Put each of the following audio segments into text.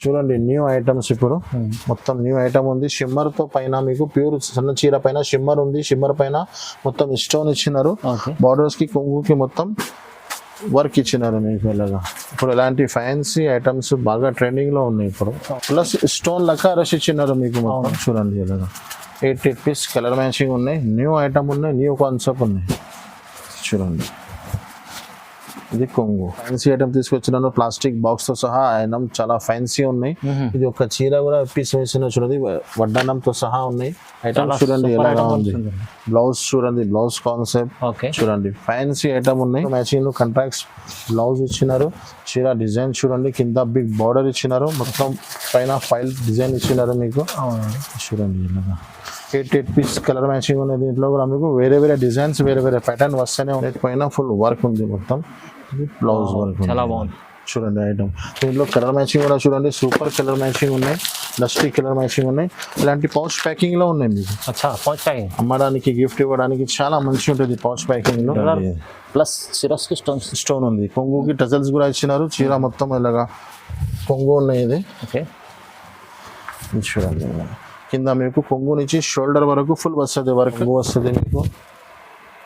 చూడండి new items ఇప్పుడు మొత్తం న్యూ ఐటమ్ ఉంది. షిమ్మర్ తో పైన మీకు ప్యూర్ సన్న చీర పైన షిమ్మర్ ఉంది. షిమ్మర్ పైన మొత్తం స్టోన్ ఇచ్చినారు. బార్డర్స్ కి కొంగుకి మొత్తం వర్క్ ఇచ్చినారు మీకు. ఇలాగా ఇప్పుడు ఇలాంటి ఫ్యాన్సీ ఐటమ్స్ బాగా ట్రెండింగ్ లో ఉన్నాయి ఇప్పుడు. ప్లస్ స్టోన్ లెక్క రష్ ఇచ్చినారు మీకు మొత్తం. చూడండి ఇలాగా 8 పీస్ కలర్ మ్యాచింగ్ ఉన్నాయి. న్యూ ఐటమ్ ఉన్నాయి. న్యూ కాన్సెప్ట్ ఉన్నాయి. చూడండి ఇది కొంగు ఫ్యాన్సీ ఐటమ్ తీసుకొచ్చినాను. ప్లాస్టిక్ బాక్స్ తో సహా ఐటమ్ చాలా ఫ్యాన్సీ ఉన్నాయి. ఇది ఒక చీర కూడా పీస్ వేసిన చూడండి వడ్డానంతో సహా ఉన్నాయి ఐటమ్. చూడండి ఎలాగా ఉంది. బ్లౌజ్ చూడండి, బ్లౌజ్ కాన్సెప్ట్ చూడండి ఫ్యాన్సీ ఐటమ్ ఉన్నాయి. మ్యాచింగ్ కాంట్రాక్ట్స్ బ్లౌజ్ ఇచ్చినారు. చీర డిజైన్ చూడండి, కింద బిగ్ బార్డర్ ఇచ్చినారు. మొత్తం పైన ఫైల్ డిజైన్ ఇచ్చినారు మీకు. చూడండి ఇలాగా 8 పీస్ కలర్ మ్యాచింగ్ ఉన్నాయి. దీంట్లో కూడా మీకు వేరే వేరే డిజైన్స్ వేరే వేరే ప్యాటర్న్ వస్తూనే ఉన్నాయి. పైన ఫుల్ వర్క్ ఉంది మొత్తం. బ్లౌజ్ వర్క్ చాలా బాగుంది చూడండి ఐటమ్. దీంట్లో కలర్ మ్యాచింగ్ కూడా చూడండి సూపర్ కలర్ మ్యాచింగ్ ఉన్నాయి. డస్టీ కలర్ మ్యాచింగ్ ఉన్నాయి. ఇలాంటి పౌచ్ ప్యాకింగ్ లో ఉన్నాయి మీకు. పౌచ్ ప్యాకింగ్ అమ్మడానికి గిఫ్ట్ ఇవ్వడానికి చాలా మంచిగా ఉంటుంది పౌచ్ ప్యాకింగ్ లో. ప్లస్ సిరస్ కి స్టోన్ ఉంది. కొంగుకి టజల్స్ కూడా ఇచ్చినారు. చీర మొత్తం ఇలాగా కొంగు ఉన్నాయి. ఇది చూడండి కింద మీకు కొంగు నుంచి షోల్డర్ వరకు ఫుల్ వస్తుంది వర్క్ వస్తుంది మీకు.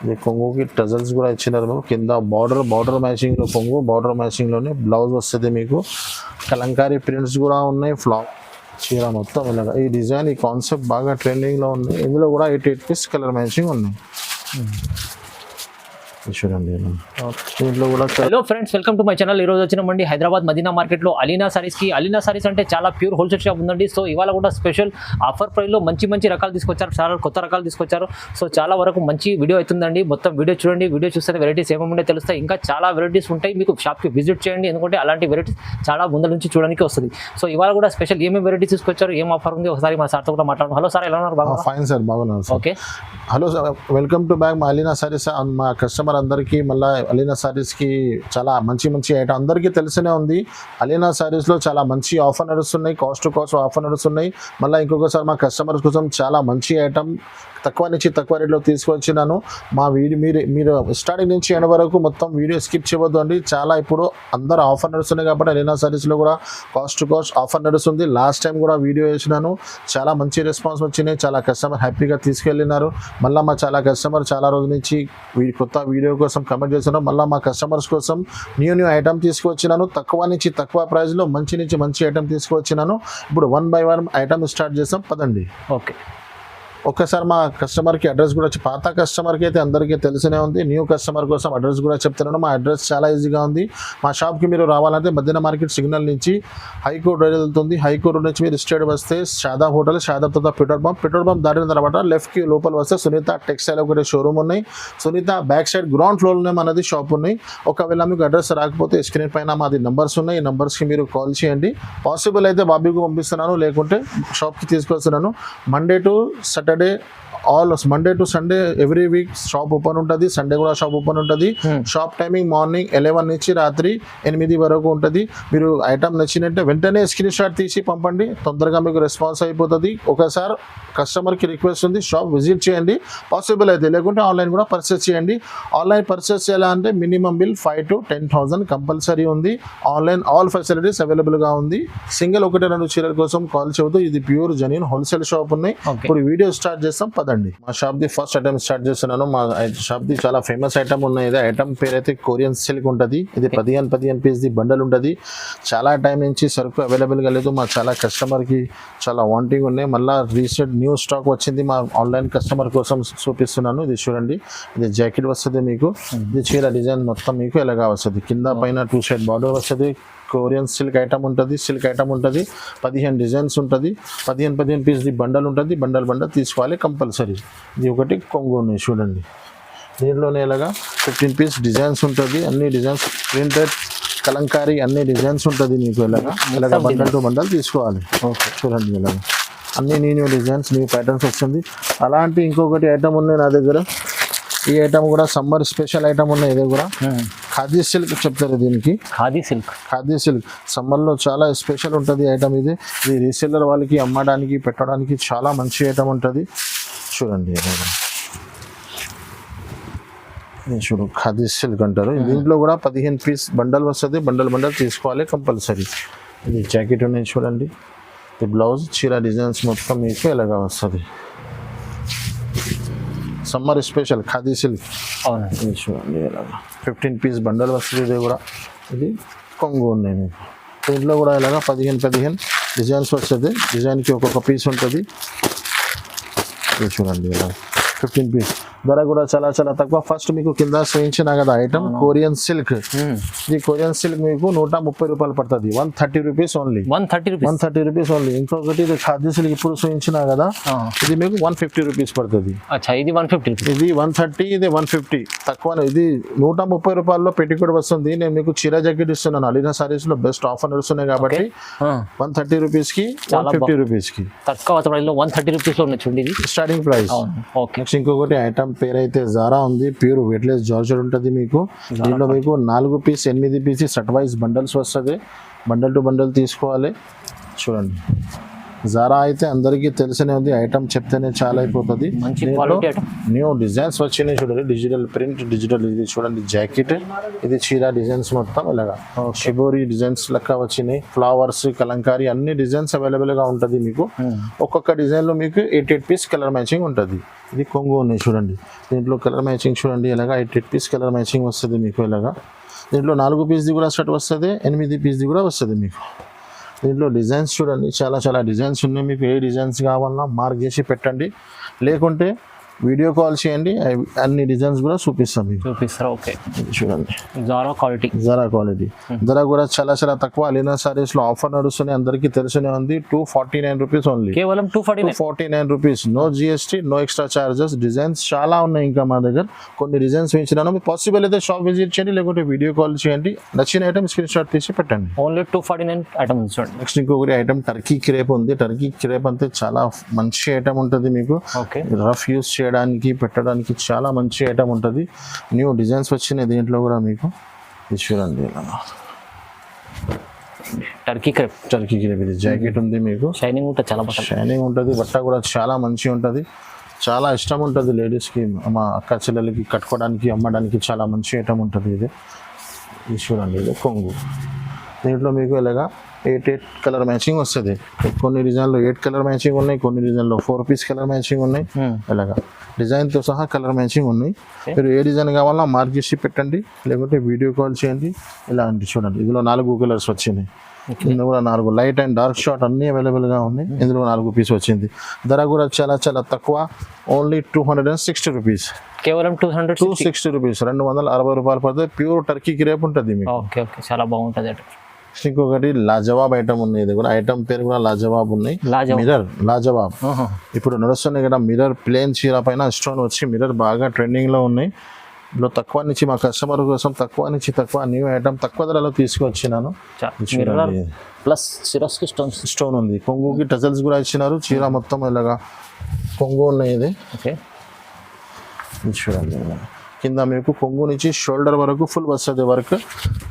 ఇది కొంగుకి టజల్స్ కూడా ఇచ్చినారు మీకు. కింద బార్డర్ మ్యాచింగ్ లో కొంగు బార్డర్ మ్యాచింగ్ లోనే బ్లౌజ్ వస్తుంది మీకు. కలంకారీ ప్రింట్స్ కూడా ఉన్నాయి. చీర మొత్తం ఇలాగా ఈ డిజైన్ ఈ కాన్సెప్ట్ బాగా ట్రెండింగ్ లో ఉంది. ఇందులో కూడా 8 పీస్ కలర్ మ్యాచింగ్ ఉన్నాయి. చూడండి దీంట్లో కూడా. Hello friends, welcome to my channel. ఈ రోజు వచ్చినామండి హైదరాబాద్ మదీనా మార్కెట్ లో అలీనా సారీస్ కి. అలీనా సారీస్ అంటే చాలా ప్యూర్ హోల్సేల్ షాప్ ఉందండి. సో ఇవాళ కూడా స్పెషల్ ఆఫర్ ప్రైస్ లో మంచి రకాలు తీసుకొచ్చారు. చాలా కొత్త రకాలు తీసుకొచ్చారు. సో చాలా వరకు మంచి వీడియో అవుతుందండి. మొత్తం వీడియో చూడండి. వీడియో చూస్తే వెరైటీస్ ఏమేమి తెలుస్తాయి. ఇంకా చాలా వెరైటీస్ ఉంటాయి. మీకు షాప్ కి విజిట్ చేయండి, ఎందుకంటే అలాంటి వెరైటీస్ చాలా ముందు నుంచి చూడడానికి వస్తుంది. సో ఇవాళ కూడా స్పెషల్ ఏమేమి వెరైటీస్ తీసుకొచ్చారు, ఏం ఆఫర్ ఉంది, ఒకసారి మా సార్తో కూడా మాట్లాడడం. హలో సార్, ఎలా ఉన్నారు? బాగా ఫైన్ సార్, బాగున్నారు. Okay, hello sir, welcome to back మా అలీనా సారీస్. మా కస్టమర్ అందరికీ మళ్ళీ అలీనా సారీస్ కి చాలా మంచి ఐటమ్ అందరికీ తెలిసినే ఉంది. అలీనా సారీస్ లో చాలా మంచి ఆఫర్ నడుస్తున్నాయి. కాస్ట్ ఆఫర్ నడుస్తున్నాయి. మళ్ళీ ఇంకొకసారి మా కస్టమర్స్ కోసం చాలా మంచి ఐటమ్ తక్కువ నుంచి తక్కువ రేట్లో తీసుకొచ్చినాను. మా వీడియో మీరు స్టార్టింగ్ నుంచి ఎండ్ వరకు మొత్తం వీడియో స్కిప్ చేయవద్దు అండి. చాలా ఇప్పుడు అందరు ఆఫర్ నడుస్తున్నాయి కాబట్టి అలీనా సారీస్లో కూడా కాస్ట్ ఆఫర్ నడుస్తుంది. లాస్ట్ టైం కూడా వీడియో వేసినాను. చాలా మంచి రెస్పాన్స్ వచ్చినాయి. చాలా కస్టమర్ హ్యాపీగా తీసుకెళ్ళినారు. మళ్ళీ మా చాలా కస్టమర్ చాలా రోజుల నుంచి కొత్త వీడియో కోసం కమెంట్ చేస్తున్నారు. మళ్ళీ మా కస్టమర్స్ కోసం న్యూ ఐటమ్ తీసుకువచ్చినాను. తక్కువ నుంచి తక్కువ ప్రైస్లో మంచి ఐటమ్ తీసుకువచ్చినాను. ఇప్పుడు 1 by 1 ఐటమ్ స్టార్ట్ చేస్తాం పదండి. ఓకే, ఒక్కసారి మా కస్టమర్కి అడ్రస్ కూడా పాత కస్టమర్కి అయితే అందరికీ తెలిసినే ఉంది. న్యూ కస్టమర్ కోసం అడ్రస్ కూడా చెప్తున్నాను. మా అడ్రస్ చాలా ఈజీగా ఉంది. మా షాప్కి మీరు రావాలంటే మదీనా మార్కెట్ సిగ్నల్ నుంచి హైకోర్టు రైలు వెళ్తుంది. హైకోర్టు నుంచి మీరు స్ట్రేట్ వస్తే షాదాబ్ హోటల్, షాదాబ్ తర్వాత పెట్రోల్ పంప్ దాటిన తర్వాత లెఫ్ట్కి లోపల వస్తే సునీత టెక్స్టైల్ ఒకటి షోరూమ్ ఉన్నాయి. సునీత బ్యాక్ సైడ్ గ్రౌండ్ ఫ్లోర్లోనే మనది షాప్ ఉన్నాయి. ఒకవేళ మీకు అడ్రస్ రాకపోతే స్క్రీన్ పైన మాది నంబర్స్ ఉన్నాయి. ఈ నంబర్స్కి మీరు కాల్ చేయండి. పాసిబుల్ అయితే బాబీకి పంపిస్తున్నాను, లేకుంటే షాప్కి తీసుకొస్తున్నాను. Monday to Sunday every week shop open ఉంటుంది. సండే కూడా షాప్ ఓపెన్ ఉంటుంది. షాప్ టైమింగ్ మార్నింగ్ 11 నుంచి రాత్రి 8 వరకు ఉంటుంది. మీరు ఐటమ్ నచ్చినట్టే వెంటనే స్క్రీన్ షాట్ తీసి పంపండి. తొందరగా మీకు రెస్పాన్స్ అయిపోతుంది. ఒకసారి కస్టమర్కి రిక్వెస్ట్ ఉంది, షాప్ విజిట్ చేయండి పాసిబుల్ అయితే, లేకుంటే ఆన్లైన్ కూడా పర్చేస్ చేయండి. ఆన్లైన్ పర్చేస్ చేయాలంటే మినిమం బిల్ 5,000 to 10,000 కంపల్సరీ ఉంది. ఆన్లైన్ ఆల్ ఫెసిలిటీస్ అవైలబుల్గా ఉంది. సింగిల్ 1-2 చీరల కోసం కాల్ చేయవద్దు. ఇది ప్యూర్ జెన్యూన్ హోల్సేల్ షాప్ ఉన్నాయి. ఇప్పుడు వీడియో స్టార్ట్ చేస్తాం పదండి. మా shop the first item start చేస్తున్నాను. మా షాప్ ది చాలా ఫేమస్ ఐటమ్ ఉన్నాయి. ఇది ఐటమ్ పేరు అయితే కొరియన్ సిల్క్ ఉంటుంది. ఇది 15 పీస్ ది బండల్ ఉంటుంది. చాలా టైం నుంచి సరుకు అవైలబుల్గా లేదు. మా చాలా కస్టమర్కి చాలా వాంటింగ్ ఉన్నాయి. మళ్ళీ రీసెంట్ న్యూ స్టాక్ వచ్చింది. మా ఆన్లైన్ కస్టమర్ కోసం చూపిస్తున్నాను. ఇది చూడండి, ఇది జాకెట్ వస్తుంది మీకు. ఇది చీర డిజైన్ మొత్తం మీకు ఎలాగా వస్తుంది. కింద పైన 2 సైడ్ బార్డర్ వస్తుంది. కొరియన్ సిల్క్ ఐటమ్ ఉంటుంది. 15 డిజైన్స్ ఉంటుంది. 15 పీస్ ది బండల్ ఉంటుంది. బండల్ తీసుకోవాలి కంపల్సరీ. ఇది ఒకటి కొంగు ఉన్నాయి చూడండి. దీంట్లోనే ఇలాగా 15 పీస్ డిజైన్స్ ఉంటుంది. అన్ని డిజైన్స్ ప్రింటెడ్ కలంకారీ అన్ని డిజైన్స్ ఉంటుంది మీకు. ఇలాగా బండల్ టు బండల్ తీసుకోవాలి. ఓకే, చూడండి ఇలాగా అన్ని న్యూ డిజైన్స్ న్యూ ప్యాటర్న్స్ వస్తుంది. అలాంటి ఇంకొకటి ఐటమ్ ఉన్నాయి నా దగ్గర. ఈ ఐటమ్ కూడా సమ్మర్ స్పెషల్ ఐటమ్ ఉన్నాయి. ఇది కూడా ఖాదీ సిల్క్ చెప్తారు దీనికి. ఖాదీ సిల్క్ సమ్మర్లో చాలా స్పెషల్ ఉంటుంది ఐటమ్. ఇది రీసెల్లర్ వాళ్ళకి అమ్మడానికి పెట్టడానికి చాలా మంచి ఐటమ్ ఉంటుంది. చూడండి చూడు, ఖాదీ సిల్క్ అంటారు. దీంట్లో కూడా 15 పీస్ బండల్ వస్తుంది. బండల్ తీసుకోవాలి కంపల్సరీ. ఇది జాకెట్ ఉన్నాయి చూడండి, ఇది బ్లౌజ్ చీర డిజైన్స్ మొత్తం మీకు ఎలాగా వస్తుంది. సమ్మర్ స్పెషల్ ఖాదీ సిల్క్ అవునండి. ఇది చూడండి ఎలాగా 15 పీస్ బండల్ వస్తుంది. ఇది కూడా ఇది కొంగు ఉన్నాయి మీకు. దీంట్లో కూడా ఇలాగా 15 డిజైన్స్ వస్తుంది. డిజైన్కి ఒక్కొక్క పీస్ ఉంటుంది. ఇది చూడండి ఇలా 15 పీస్. ధర కూడా చాలా చాలా తక్కువ. ఫస్ట్ మీకు కింద చూపించిన కదా ఐటమ్ కొరియన్ సిల్క్. ఈ కొరియన్ సిల్క్ మీకు 130 రూపాయలు పడుతుంది. 130 రూపీస్ ఓన్లీ. 130 rupees only. ఇంకొకటి ఇది ఖాదీ సిల్క్ ఇప్పుడు చూపించిన కదా, ఇది మీకు 150 రూపీస్ పడుతుంది. ఇది 150 రూపీస్. ఇది 130, ఇది 150. తక్కువ. ఇది 130 రూపాయల్లో పెట్టికోడ్ వస్తుంది. నేను మీకు చీర జాకెట్ ఇస్తున్నాను. అలీనా సారీస్ లో బెస్ట్ ఆఫర్ నడుస్తున్నాయి కాబట్టి 130 రూపీస్ కి 150 రూపీస్ కి తక్కువ ప్రైస్ లో 130 రూపీస్ లో చూడండి. ఇది స్టార్టింగ్ ప్రైస్. ఓకే. నెక్స్ట్ ఇంకొకటి ఐటమ్ పేరు అయితే జారా ఉంది. ప్యూర్ వెయిట్లెస్ జార్జెట్ ఉంటుంది మీకు. దీంట్లో మీకు 4 piece 8 piece set wise bundles వస్తుంది. బండల్ టు బండల్ తీసుకోవాలి. చూడండి జారా అయితే అందరికీ తెలిసనే ఉంది. ఐటమ్ చెప్తేనే చాలా అయిపోతుంది. న్యూ డిజైన్స్ వచ్చినాయి చూడండి. Digital print, digital. ఇది చూడండి జాకెట్, ఇది చీర డిజైన్స్ మొత్తం ఇలాగా షిబోరి డిజైన్స్ లెక్క వచ్చినాయి. ఫ్లవర్స్, కలంకారీ అన్ని డిజైన్స్ అవైలబుల్ గా ఉంటుంది మీకు. ఒక్కొక్క డిజైన్ లో మీకు 8 పీస్ కలర్ మ్యాచింగ్ ఉంటుంది. ఇది కొంగు ఉన్నాయి చూడండి. దీంట్లో కలర్ మ్యాచింగ్ చూడండి ఇలాగా 8 పీస్ కలర్ మ్యాచింగ్ వస్తుంది మీకు ఇలాగా. దీంట్లో 4 పీస్ది కూడా సెట్ వస్తుంది, 8 పీస్ది కూడా వస్తుంది మీకు. దీంట్లో డిజైన్స్ చూడండి చాలా చాలా డిజైన్స్ ఉన్నాయి. మీకు ఏ డిజైన్స్ కావాలన్నా మార్క్ చేసి పెట్టండి, లేకుంటే వీడియో కాల్ చేయండి. అన్ని డిజైన్స్ కూడా చూపిస్తాం మీకు. చూపిస్తారు. ఓకే. చూడండి జారా క్వాలిటీ. ధర కూడా చాలా చాలా తక్కువ. అలీనా సారీస్ లో ఆఫర్ నడుస్తున్నాయి. అందరికీ తెలిసినే ఉంది. 249 రూపీస్ ఓన్లీ. కేవలం 249 rupees. No GST, no extra charges. Designs చాలా ఉన్నాయి ఇంకా మా దగ్గర. కొన్ని డిజైన్స్ ఇచ్చినాను. మీకు పాసిబుల్ అయితే షాప్ విజిట్ చేయండి, లేకుంటే వీడియో కాల్ చేయండి. నచ్చిన ఐటమ్ స్క్రీన్ షాట్ తీసి పెట్టండి. ఓన్లీ 249 ఐటమ్ చూడండి. నెక్స్ట్ ఇంకొకటి ఐటమ్ టర్కీ క్రేప్ ఉంది. టర్కీ క్రేప్ అంటే చాలా మంచి ఐటమ్ ఉంటుంది మీకు. ఓకే. రఫ్ యూస్ చేయడానికి, పెట్టడానికి చాలా మంచి ఐటమ్ ఉంటుంది. న్యూ డిజైన్స్ వచ్చినాయి దీంట్లో కూడా మీకు. ఇది చూడండి ఇలా టర్కీ క్రేప్. ఇది జాకెట్ ఉంది మీకు. షైనింగ్ ఉంటుంది, చాలా షైనింగ్ ఉంటుంది. బట్ట కూడా చాలా మంచిగా ఉంటుంది. చాలా ఇష్టం ఉంటుంది లేడీస్కి, మా అక్క చెల్లెలకి కట్టుకోవడానికి, అమ్మడానికి చాలా మంచి ఐటమ్ ఉంటుంది ఇది. ఇది చూడండి ఇది కొంగు. దీంట్లో మీకు ఇలాగా 8 కలర్ మ్యాచింగ్ వస్తుంది. కొన్ని డిజైన్లో 8 కలర్ మ్యాచింగ్ ఉన్నాయి, కొన్ని డిజైన్లో 4 పీస్ కలర్ మ్యాచింగ్ ఉన్నాయి. ఇలాగా డిజైన్తో సహా కలర్ మ్యాచింగ్ ఉన్నాయి. మీరు ఏ డిజైన్ కావాలన్నా మార్క్ చేసి పెట్టండి, లేకుంటే వీడియో కాల్ చేయండి. ఇలాంటి చూడండి ఇందులో 4 కలర్స్ వచ్చినాయి. ఇందులో కూడా 4 లైట్ అండ్ డార్క్ షార్ట్ అన్నీ అవైలబుల్గా ఉన్నాయి. ఇందులో 4 పీస్ వచ్చింది. ధర కూడా చాలా చాలా తక్కువ. Only 260 rupees. కేవలం 260 రూపీస్. 260 రూపాయలు పడుతుంది. ప్యూర్ టర్కీ క్రేప్ ఉంటుంది మీకు. ఓకే. చాలా బాగుంటుంది. ఇంకొకటి లాజవాబ్ ఐటమ్ ఉంది. ఇది కూడా ఐటమ్ పేరు కూడా లాజవాబ్ ఉన్నాయి. మిర్రర్ లాజవాబ్ ఇప్పుడు నడుస్తున్నాయి కదా. మిర్రర్ ప్లేన్ చీర పైన స్టోన్ వచ్చి మిర్రర్ బాగా ట్రెండింగ్ లో ఉన్నాయి. ఇందులో తక్కువ నుంచి మా కస్టమర్ కోసం తక్కువ నుంచి తక్కువ న్యూ ఐటమ్ తక్కువ ధరలో తీసుకొచ్చినాను. ప్లస్ స్టోన్ ఉంది. కొంగుకి టజల్స్ కూడా ఇచ్చినారు. చీర మొత్తం ఇలాగా కొంగు ఉన్నాయి. ఇది చూడండి కింద మీకు కొంగు నుంచి షోల్డర్ వరకు ఫుల్ వస్తుంది వర్క్.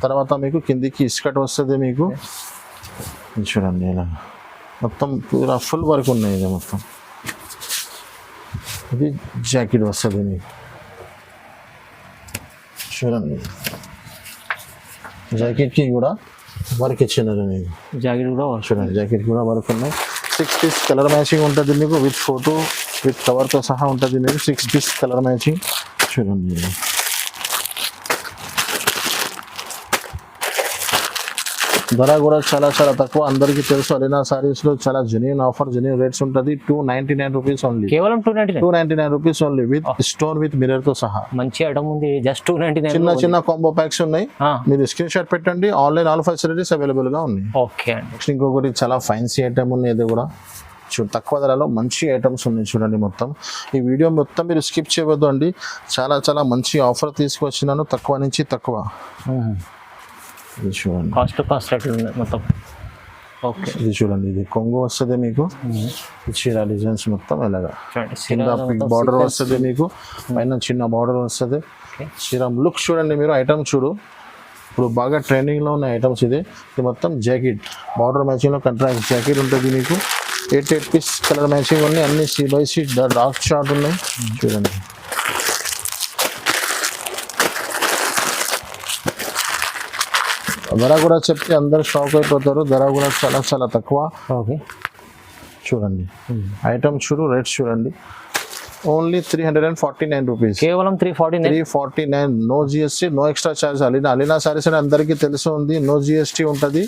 తర్వాత మీకు కిందికి ఇస్కట్ వస్తుంది మీకు. చూడండి ఇలా మొత్తం పూరా ఫుల్ వర్క్ ఉన్నాయి. ఇది మొత్తం ఇది జాకెట్ వస్తుంది మీకు. చూడండి జాకెట్కి కూడా వర్క్ ఇచ్చినారు మీకు. జాకెట్ కూడా చూడండి జాకెట్ కూడా వర్క్ ఉన్నాయి. 6 పీస్ కలర్ మ్యాచింగ్ ఉంటుంది మీకు. విత్ ఫోటో విత్ కవర్తో సహా ఉంటుంది మీకు. 6 పీస్ కలర్ మ్యాచింగ్. చూడండి ధర కూడా చాలా చాలా తక్కువ. అందరికీ తెలుసు అలీనా సారీస్ లో చాలా జెన్యూన్ ఆఫర్, జెన్యూన్ రేట్స్ ఉంటుంది. 299 రూపీస్ ఓన్లీ. కేవలం 299 rupees only. With stone with mirror తో సహా మంచి ఐటమ్ ఉంది. జస్ట్ 299. చిన్న చిన్న కాంబో ప్యాక్స్ ఉన్నాయి. మీరు స్క్రీన్ షాట్ పెట్టండి. ఆన్లైన్ ఆల్ ఫెసిలిటీస్ అవైలబుల్ గా ఉన్నాయి. ఓకే. నెక్స్ట్ ఇంకొకటి చాలా ఫ్యాన్సీ ఐటమ్ ఉంది. ఇది కూడా తక్కువ ధరలో మంచి ఐటమ్స్ ఉన్నాయి. చూడండి మొత్తం ఈ వీడియో మొత్తం మీరు స్కిప్ చేయవద్దు అండి. చాలా చాలా మంచి ఆఫర్ తీసుకొచ్చినాను. తక్కువ నుంచి తక్కువ. చూడండి కాస్ట్ మొత్తం. ఓకే. ఇది చూడండి ఇది కొంగు వస్తుంది మీకు. చీర డిజైన్స్ మొత్తం ఇలాగా కింద బార్డర్ వస్తుంది మీకు. పైన చిన్న బార్డర్ వస్తుంది. చీర లుక్ చూడండి మీరు. ఐటమ్ చూడు ఇప్పుడు బాగా ట్రెండింగ్లో ఉన్న ఐటమ్స్. ఇది మొత్తం జాకెట్ బార్డర్ మ్యాచింగ్లో కంట్రాస్ట్ జాకెట్ ఉంటుంది మీకు. 8 పీస్ కలర్ మ్యాచింగ్ ఉన్నాయి. అన్ని C/C డార్క్ షార్ట్ ఉన్నాయి. చూడండి ధర కూడా చెప్తే అందరు షాక్ అయిపోతారు. ధర కూడా చాలా చాలా తక్కువ. ఓకే చూడండి ఐటమ్ చూడు, రేట్స్ చూడండి. Only 349 rupees. కేవలం 349. 349, no GST, no extra charge. Alina saris అని అందరికీ తెలిసి ఉంది, నో జిఎస్టీ ఉంటుంది.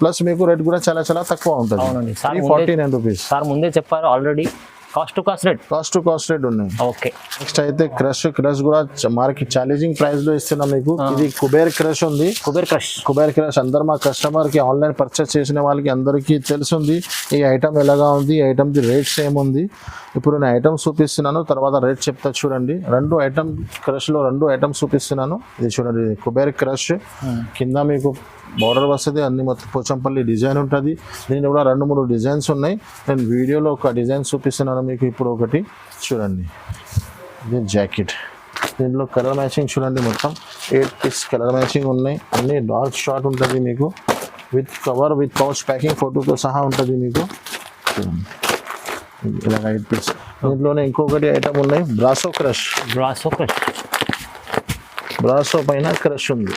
ప్లస్ మీకు రేట్ కూడా చాలా చాలా తక్కువ ఉంటుంది. అవునండి సార్, 349 రూపీస్. సార్ ముందే చెప్పారు already. Cost to cost rate. Cost to cost rate ఉన్నాయి. ఓకే నెక్స్ట్ అయితే క్రష్ కూడా మనకి ఛాలెంజింగ్ ప్రైస్ లో ఇస్తున్నాం మీకు. ఇది కుబేర్ క్రష్ ఉంది. కుబేర్ క్రష్ అందరు మా కస్టమర్ కి ఆన్లైన్ పర్చేస్ చేసిన వాళ్ళకి అందరికీ తెలుసుంది ఈ ఐటమ్ ఎలాగా ఉంది, ఈ ఐటమ్ ది రేట్స్ ఏముంది. ఇప్పుడు నేను ఐటమ్ చూపిస్తున్నాను, తర్వాత రేట్ చెప్తా చూడండి. రెండు ఐటమ్ క్రష్ లో రెండు ఐటమ్స్ చూపిస్తున్నాను. ఇది చూడండి, కుబేర్ క్రష్ కింద మీకు బార్డర్ వస్తుంది, అన్ని మొత్తం పోచంపల్లి డిజైన్ ఉంటుంది. దీనిలో కూడా 2-3 డిజైన్స్ ఉన్నాయి. నేను వీడియోలో ఒక డిజైన్ చూపిస్తున్నాను మీకు. ఇప్పుడు ఒకటి చూడండి, ఇది జాకెట్. దీంట్లో కలర్ మ్యాచింగ్ చూడండి, మొత్తం 8 పీస్ కలర్ మ్యాచింగ్ ఉన్నాయి. అన్ని డార్క్ షార్ట్ ఉంటుంది మీకు, with cover with pouch packing ఫోటోతో సహా ఉంటుంది మీకు. చూడండి ఇలా 8 పీస్. దీంట్లోనే ఇంకొకటి ఐటమ్ ఉన్నాయి, బ్రాసో క్రష్. బ్రాసో పైన క్రష్ ఉంది.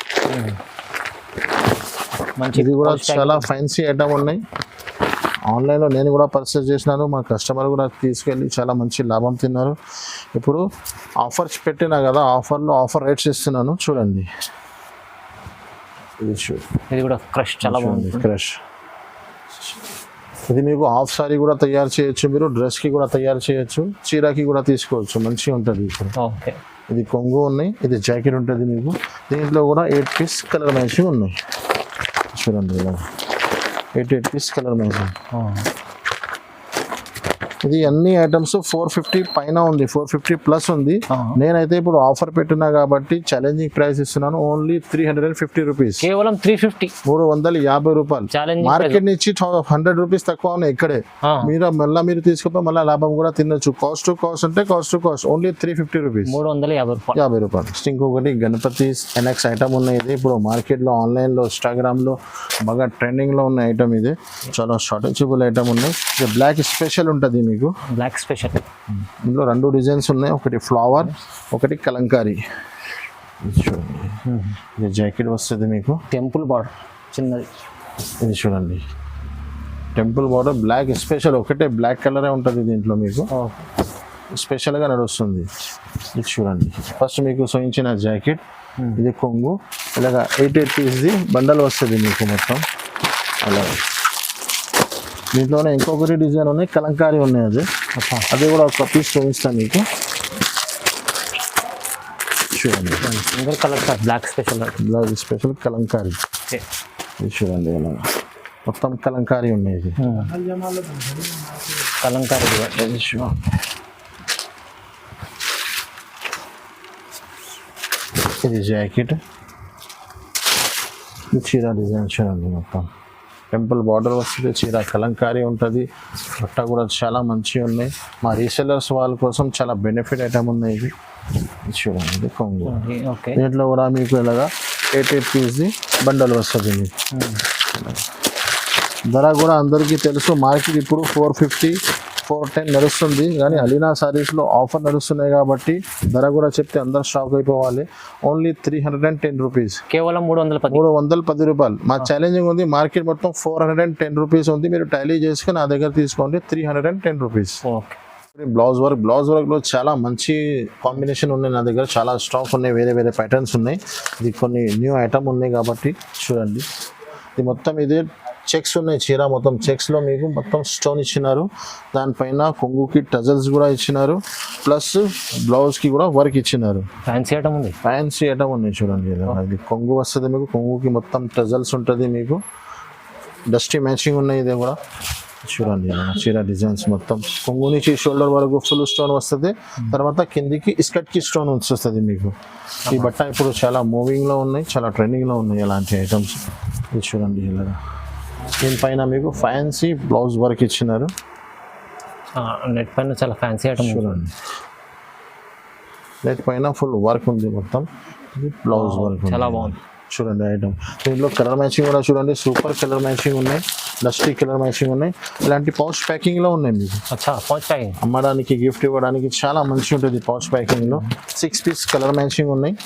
ఇది కూడా చాలా ఫ్యాన్సీ ఐటమ్ ఉన్నాయి. ఆన్లైన్లో నేను కూడా పర్చేస్ చేసినాను, మా కస్టమర్ కూడా తీసుకెళ్ళి చాలా మంచి లాభం తిన్నారు. ఇప్పుడు ఆఫర్స్ పెట్టినా కదా, ఆఫర్ రేట్స్ ఇస్తున్నాను చూడండి. ఇది కూడా క్రష్ చాలా బాగుంది. క్రష్ ఇది మీకు హాఫ్ సారీ కూడా తయారు చేయొచ్చు, మీరు డ్రెస్కి కూడా తయారు చేయొచ్చు, చీరకి కూడా తీసుకోవచ్చు, మంచిగా ఉంటుంది. ఇప్పుడు ఓకే ఇది కొంగు ఉన్నాయి, ఇది జాకెట్ ఉంటుంది మీకు. దీంట్లో కూడా 8 పీస్ కలర్ మ్యాచింగ్ ఉన్నాయి. చూడండి ఇలా 8 పీస్ కలర్ మ్యాచింగ్. ఇది అన్ని ఐటమ్స్ 450 పైన ఉంది, 450 ప్లస్ ఉంది. నేనైతే ఇప్పుడు ఆఫర్ పెట్టినా కాబట్టి ఛాలెంజింగ్ ప్రైస్ ఇస్తున్నాను, ఓన్లీ 350 రూపీస్. కేవలం 350 రూపాయలు. మార్కెట్ నుంచి 100 రూపీస్ తక్కువ ఉన్నాయి ఇక్కడే. మీరు తీసుకుపోయి మళ్ళీ లాభం కూడా తినొచ్చు. కాస్ట్ టు కాస్ట్ అంటే cost to cost only 350 rupees, 350 రూపాయలు. ఇంకొకటి గణపతి ఎన్ఎక్స్ ఐటమ్ ఉన్నాయి. ఇది ఇప్పుడు మార్కెట్లో ఆన్లైన్లో ఇన్స్టాగ్రామ్లో బాగా ట్రెండింగ్లో ఉన్న ఐటమ్. ఇది చాలా షార్టేజబుల్ ఐటమ్ ఉన్నాయి. ఇది బ్లాక్ స్పెషల్ ఉంటుంది మీకు, బ్లాక్ స్పెషల్. ఇందులో 2 డిజైన్స్ ఉన్నాయి, ఒకటి ఫ్లవర్, ఒకటి కలంకారీ. చూడండి ఇది జాకెట్ వస్తుంది మీకు, టెంపుల్ బార్డర్ చిన్నది. ఇది చూడండి టెంపుల్ బార్డర్, బ్లాక్ స్పెషల్, ఒకటే బ్లాక్ కలరే ఉంటుంది దీంట్లో మీకు, స్పెషల్గా నడుస్తుంది. ఇది చూడండి ఫస్ట్ మీకు సోయించిన జాకెట్, ఇది కొంగు. ఇలాగా 8 పీస్ది బండల్ వస్తుంది మీకు మొత్తం అలా. దీంట్లోనే ఇంకొకటి డిజైన్ ఉన్నాయి, కలంకారీ ఉన్నాయి. అది కూడా ఒక పీస్ చూపిస్తాను మీకు. చూడండి బ్లాక్ స్పెషల్ కలంకారీ. ఇది చూడండి ఇలా మొత్తం కలంకారీ ఉన్నాయి. ఇది కలంకారీ. ఇది జాకెట్, చీర డిజైన్ చూడండి, మొత్తం టెంపుల్ బార్డర్ వస్తుంది, చీర కలంకారీ ఉంటుంది. బట్ట కూడా చాలా మంచిగా ఉన్నాయి. మా రీసెలర్స్ వాళ్ళ కోసం చాలా బెనిఫిట్ ఐటమ్ ఉన్నాయి. ఇది చూడండి, ఇది కొంగు. దీంట్లో కూడా మీకు ఇలాగా 8 పీస్ది బండల్ వస్తుంది మీకు. ధర కూడా అందరికీ తెలుసు, మార్కెట్ ఇప్పుడు 450, 410 నడుస్తుంది. కానీ అలీనా సారీస్లో ఆఫర్ నడుస్తున్నాయి కాబట్టి ధర కూడా చెప్తే అందరు షాక్ అయిపోవాలి. ఓన్లీ 310 రూపీస్, కేవలం 310 రూపాయలు. మా ఛాలెంజింగ్ ఉంది, మార్కెట్ మొత్తం 410 రూపీస్ ఉంది. మీరు టాలీ చేసుకుని నా దగ్గర తీసుకోండి, 310 రూపీస్. బ్లౌజ్ వర్క్లో చాలా మంచి కాంబినేషన్ ఉన్నాయి నా దగ్గర, చాలా స్టాక్ ఉన్నాయి, వేరే ప్యాటర్న్స్ ఉన్నాయి. ఇది కొన్ని న్యూ ఐటమ్ ఉన్నాయి కాబట్టి చూడండి. ఇది మొత్తం ఇదే చెక్స్ ఉన్నాయి, చీర మొత్తం చెక్స్లో మీకు మొత్తం స్టోన్ ఇచ్చినారు. దానిపైన కొంగుకి టజల్స్ కూడా ఇచ్చినారు, ప్లస్ బ్లౌజ్కి కూడా వర్క్ ఇచ్చినారు. ఫ్యాన్సీ ఐటమ్ ఉన్నాయి చూడండి. ఇది కొంగు వస్తుంది మీకు, కొంగుకి మొత్తం టజల్స్ ఉంటుంది మీకు, డస్టీ మ్యాచింగ్ ఉన్నాయి. ఇది కూడా చూడండి, చీర డిజైన్స్ మొత్తం కొంగు నుంచి షోల్డర్ వరకు ఫుల్ స్టోన్ వస్తుంది. తర్వాత కిందికి ఇస్కట్కి స్టోన్ వస్తుంది మీకు. ఈ బట్ట ఇప్పుడు చాలా మూవింగ్లో ఉన్నాయి, చాలా ట్రెండింగ్లో ఉన్నాయి ఇలాంటి ఐటమ్స్. ఇది చూడండి ఇలా దీనిపైన మీకు ఫ్యాన్సీ బ్లౌజ్ వర్క్ ఇచ్చినారు. నెట్ పైన చాలా ఫ్యాన్సీ ఐటమ్ చూడండి, నెట్ పైన ఫుల్ వర్క్ ఉంది మొత్తం. ఇది బ్లౌజ్ వర్క్ చాలా బాగుంది చూడండి ఐటమ్. దీంట్లో కలర్ మ్యాచింగ్ కూడా చూడండి, సూపర్ కలర్ మ్యాచింగ్ ఉన్నాయి, డస్టీ కలర్ మ్యాచింగ్ ఉన్నాయి. ఇలాంటి పౌచ్ ప్యాకింగ్లో ఉన్నాయి మీకు. పౌచ్ ప్యాకింగ్ అమ్మడానికి, గిఫ్ట్ ఇవ్వడానికి చాలా మంచిగా ఉంటుంది పౌచ్ ప్యాకింగ్లో. 6 పీస్ కలర్ మ్యాచింగ్ ఉన్నాయి.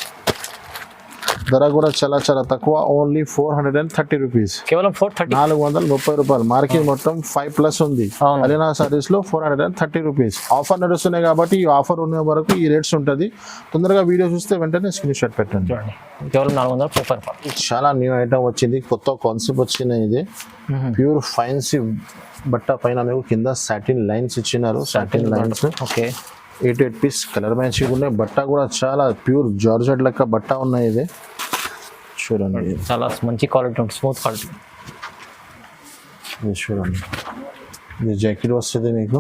ధర కూడా చాలా తక్కువ, ఓన్లీ 430 రూపీస్, కేవలం 430. 430 రూపాయలు. మార్కెట్ మొత్తం 5+ ఉంది. అవును. అలీనా సారీస్ లో 430 రూపీస్. ఆఫర్ నడుస్తున్నాయి కాబట్టి ఈ ఆఫర్ ఉన్న వరకు ఈ రేట్స్ ఉంటుంది. తొందరగా వీడియో చూస్తే వెంటనే స్క్రీన్ షాట్ పెట్టండి. చూడండి కేవలం 430 రూపాయలు. చాలా న్యూ ఐటమ్ వచ్చింది, కొత్త కాన్సెప్ట్ వచ్చింది. ఇది ప్యూర్ ఫైన్సీ బట్ట పైన మీకు కింద సాటిన్ లైన్స్ ఇచ్చినారు. Satin lines okay 8 piece colour matching ఉన్నాయి. బట్ట కూడా చాలా ప్యూర్ జార్జెట్ లెక్క బట్ట ఉన్నాయి. ఇది చూడండి, చాలా మంచి క్వాలిటీ ఉంటుంది, స్మూత్ క్వాలిటీ. ఇది చూడండి, ఇది జాకెట్ వస్తుంది మీకు.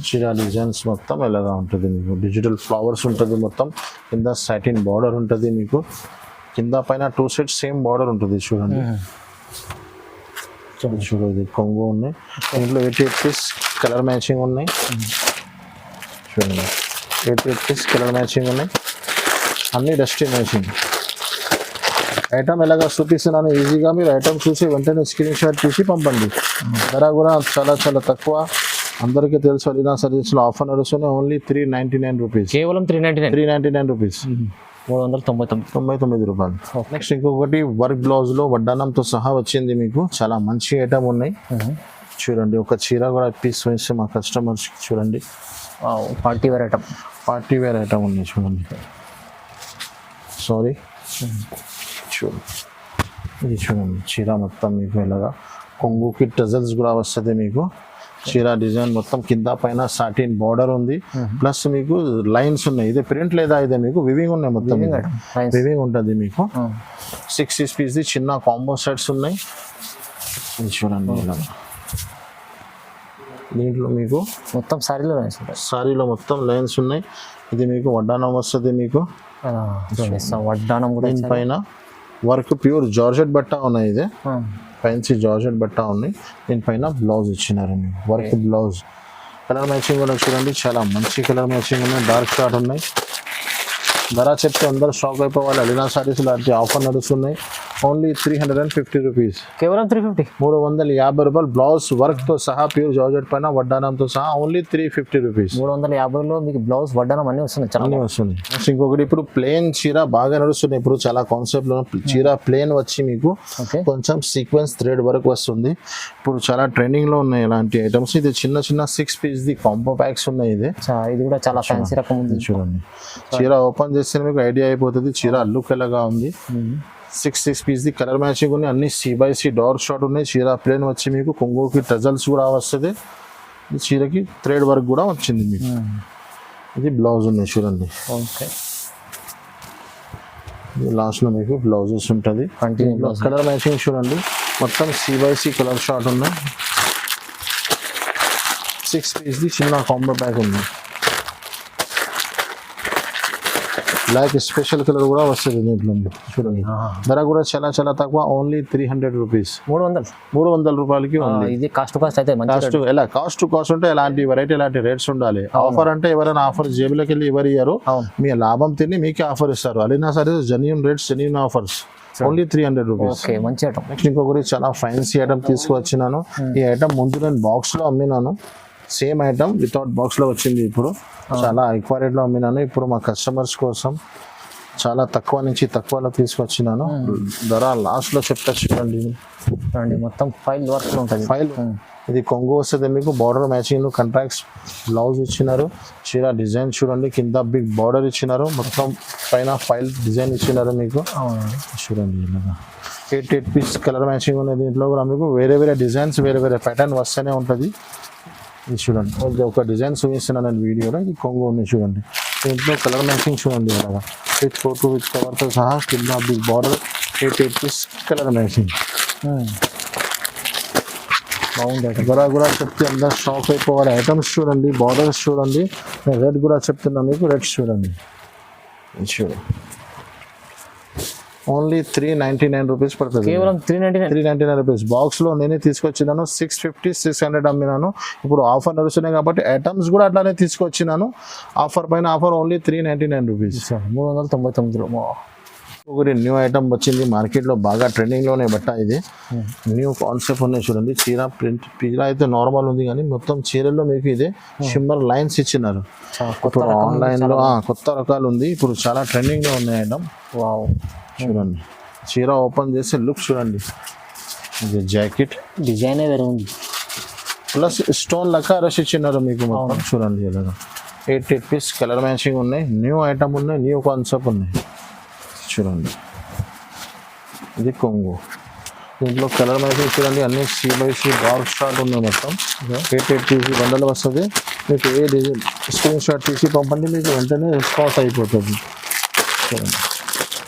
చీర డిజైన్స్ మొత్తం ఎలాగా ఉంటుంది మీకు. డిజిటల్ ఫ్లవర్స్ ఉంటుంది మొత్తం. కింద సాటిన్ బార్డర్ ఉంటుంది మీకు. కింద పైన 2 సెట్స్ సేమ్ బార్డర్ ఉంటుంది. చూడండి చూడండి, కొంగు ఉన్నాయి. ఇంట్లో 8 పీస్ కలర్ మ్యాచింగ్ ఉన్నాయి. చూడండి 8 పీస్ కలర్ మ్యాచింగ్ ఉన్నాయి. అన్ని డస్టీ మ్యాచింగ్. ఐటమ్ ఎలాగా చూపిస్తున్నాను, ఈజీగా మీరు ఐటమ్ చూసి వెంటనే స్క్రీన్ షాట్ తీసి పంపండి. ధర కూడా చాలా తక్కువ. అందరికీ తెలుసు అలీనా సర్వీస్లో ఆఫర్ నడుస్తున్నాయి. ఓన్లీ 399 రూపీస్, కేవలం 399 రూపీస్, 399 రూపాయలు. నెక్స్ట్ ఇంకొకటి వర్క్ బ్లౌజ్ లో వడ్డానంతో సహా వచ్చింది మీకు. చాలా మంచి ఐటమ్ ఉన్నాయి. చూడండి, ఒక చీర కూడా పీస్ వేసి మా కస్టమర్స్ చూడండి. Party wear item, party wear item ఉన్నాయి. చూడండి, సారీ చూడండి, ఇది చూడండి చీర మొత్తం మీకు ఎలాగా కొంగుకి టజల్స్ కూడా వస్తుంది మీకు. చీర డిజైన్ మొత్తం కింద పైన సాటిన్ బార్డర్ ఉంది. ప్లస్ మీకు లైన్స్ ఉన్నాయి. ఇది ప్రింట్ లేదా ఇదే మీకు వివింగ్ ఉన్నాయి. మొత్తం వివింగ్ ఉంటుంది మీకు. 6 పీస్ చిన్న కాంబో సెట్స్ ఉన్నాయి. ఇది చూడండి ఇలాగా. దీంట్లో మీకు మొత్తం సారీలో లైన్స్ ఉంటాయి. సారీలో మొత్తం లైన్స్ ఉన్నాయి. ఇది మీకు వడ్డానం వస్తుంది మీకు. వడ్డానం కూడా దీనిపైన వర్క్ ప్యూర్ జార్జెట్ బట్ట ఉన్నాయి. ఇది ఫ్యాన్సీ జార్జెట్ బట్ట ఉన్నాయి. దీనిపైన బ్లౌజ్ ఇచ్చినారు మీకు. వర్క్ బ్లౌజ్ కలర్ మ్యాచింగ్ కూడా చూడండి, చాలా మంచి కలర్ మ్యాచింగ్ ఉన్నాయి. డార్క్ షార్ట్ ఉన్నాయి. ధర చెప్తే అందరూ షాక్ అయిపోవాలి. అలీనా సారీస్ లాంటి ఆఫర్ నడుస్తున్నాయి. ఓన్లీ 350 రూపీస్, కేవలం 350, 350 రూపాయలు. బ్లౌజ్ వర్క్ తో సహా ప్యూర్ జార్జెట్ పైన వడ్డానంతో సహా ఓన్లీ 350 రూపీస్. 350లో మీకు బ్లౌజ్ వడ్డానం అన్ని వస్తున్నాయి. చాలా వస్తుంది. ఇంకొకటి ఇప్పుడు ప్లేన్ చీర బాగా నడుస్తుంది. ఇప్పుడు చాలా కాన్సెప్ట్ లో చీర ప్లేన్ వచ్చి మీకు కొంచెం సీక్వెన్స్ థ్రెడ్ వర్క్ వస్తుంది. ఇప్పుడు చాలా ట్రెండింగ్ లో ఉన్నాయి ఇలాంటి ఐటమ్స్. ఇది చిన్న 6 పీస్ కాంబో ప్యాక్స్ ఉన్నాయి. ఇది కూడా చాలా ఫ్యాన్సీ రకం ఉంది. చూడండి, చీర ఓపెన్ చేస్తే మీకు ఐడియా అయిపోతుంది చీర లుక్ ఎలాగా ఉంది. 6 పీస్ కలర్ మ్యాచింగ్ ఉన్నాయి. అన్ని C/C డోర్ షాట్ ఉన్నాయి. చీర ప్లేన్ వచ్చి మీకు కొంగుకి టజల్స్ కూడా వస్తుంది. చీరకి థ్రెడ్ వర్క్ కూడా వచ్చింది మీకు. ఇది బ్లౌజ్ ఉన్నాయి చూడండి. ఓకే, లాస్ట్ లో మీకు బ్లౌజెస్ ఉంటుంది. కలర్ మ్యాచింగ్ చూడండి, మొత్తం C/C కలర్ షాట్ ఉన్నాయి. 6 పీస్ చిన్న కాంబో ప్యాక్ ఉంది. బ్లాక్ స్పెషల్ కలర్ కూడా వస్తుంది దీంట్లో చూడండి. ధర కూడా చాలా తక్కువ, ఓన్లీ 300 రూపీస్, 300 రూపాయలకి ఉంది. ఇది కాస్ట్ అయితే కాస్ట్ టు కాస్ట్ ఉంటే ఎలాంటి వెరైటీ ఎలాంటి రేట్స్ ఉండాలి. ఆఫర్ అంటే ఎవరైనా ఆఫర్ జేబులోకి వెళ్ళి ఎవరు ఇయ్యారు, మీ లాభం తిని మీకే ఆఫర్ ఇస్తారు. Alina saris genuine rates, genuine offers. Only 300 rupees. మంచి ఐటమ్. నెక్స్ట్ ఇంకొకటి చాలా ఫ్యాన్సీ ఐటమ్ తీసుకువచ్చినాను. ఈ ఐటమ్ ముందు నేను బాక్స్ లో అమ్మినాను. సేమ్ ఐటమ్ వితౌట్ బాక్స్ లో వచ్చింది. ఇప్పుడు చాలా ఎక్కువ రేట్ లో అమ్మినాను. ఇప్పుడు మా కస్టమర్స్ కోసం చాలా తక్కువ నుంచి తక్కువలో తీసుకొచ్చినాను. ధర లాస్ట్ లో చెప్తా చూడండి. మొత్తం ఫైల్ వర్క్ ఉంటుంది. ఫైల్ ఇది కొంగు వస్తుంది మీకు. బార్డర్ మ్యాచింగ్ కాంట్రాక్ట్స్ బ్లౌజ్ ఇచ్చినారు. చీర డిజైన్ చూడండి, కింద బిగ్ బార్డర్ ఇచ్చినారు. మొత్తం పైన ఫైల్ డిజైన్ ఇచ్చినారు మీకు. చూడండి ఇలాగా 8 పీస్ కలర్ మ్యాచింగ్ ఉన్నాయి. దీంట్లో కూడా మీకు వేరే డిజైన్స్, వేరే ప్యాటర్న్ వస్తూనే ఉంటుంది. ఇది చూడండి, ఒక డిజైన్ చూపిస్తున్నాను నేను వీడియోలో. ఇది కొంగు ఉంది చూడండి. దీంట్లో కలర్ మ్యాచింగ్ చూడండి అలాగా. విత్ ఫోటో విత్ కవర్తో సహా కింద big border 8 piece colour matching. బాగుంది. ధర కూడా చెప్తే అందరూ షాక్ అయిపోవాలి. ఐటమ్స్ చూడండి, బార్డర్స్ చూడండి. నేను రెడ్ కూడా చెప్తున్నా మీకు. రెడ్ చూడండి, చూడండి. ఓన్లీ 399 రూపీస్ పడుతుంది. కేవలం 399 రూపీస్. బాక్స్ లో నేనే తీసుకొచ్చినాను. 650, 600 అమ్మినాను. ఇప్పుడు ఆఫర్ నడుస్తున్నాయి కాబట్టి ఐటమ్స్ కూడా అట్లానే తీసుకొచ్చినాను. ఆఫర్ పైన ఆఫర్, ఓన్లీ 399 రూపీస్, 399. ఒకటి న్యూ ఐటమ్ వచ్చింది మార్కెట్ లో, బాగా ట్రెండింగ్ లోనే బట్ట. ఇది న్యూ కాన్సెప్ట్ ఉన్నాయి చూడండి. చీర ప్రింట్ చీర అయితే నార్మల్ ఉంది, కానీ మొత్తం చీరల్లో మీకు ఇదే షిమ్మర్ లైన్స్ ఇచ్చినారు. ఇప్పుడు ఆన్లైన్ లో కొత్త రకాలు ఉంది. ఇప్పుడు చాలా ట్రెండింగ్ లో ఉన్నాయి ఐటమ్. వావ్. చూడండి చీర ఓపెన్ చేసి లుక్ చూడండి. ఇది జాకెట్ డిజైనే వేరే ఉంది. ప్లస్ స్టోన్ లెక్క రష్ ఇచ్చినారు మీకు మొత్తం. చూడండి ఇలాగా 8 పీస్ కలర్ మ్యాచింగ్ ఉన్నాయి. న్యూ ఐటమ్ ఉన్నాయి, న్యూ కాన్సెప్ట్ ఉన్నాయి. చూడండి ఇది కొంగు. దీంట్లో కలర్ మ్యాచింగ్ చూడండి అన్ని C/C డార్క్ షార్ట్ ఉన్నాయి మొత్తం. 8 పీస్ బండలు వస్తుంది. మీకు ఏ డిజైన్ స్క్రీన్ షాట్ తీసి పంపండి, మీకు వెంటనే రెస్పాన్స్ అయిపోతుంది. చూడండి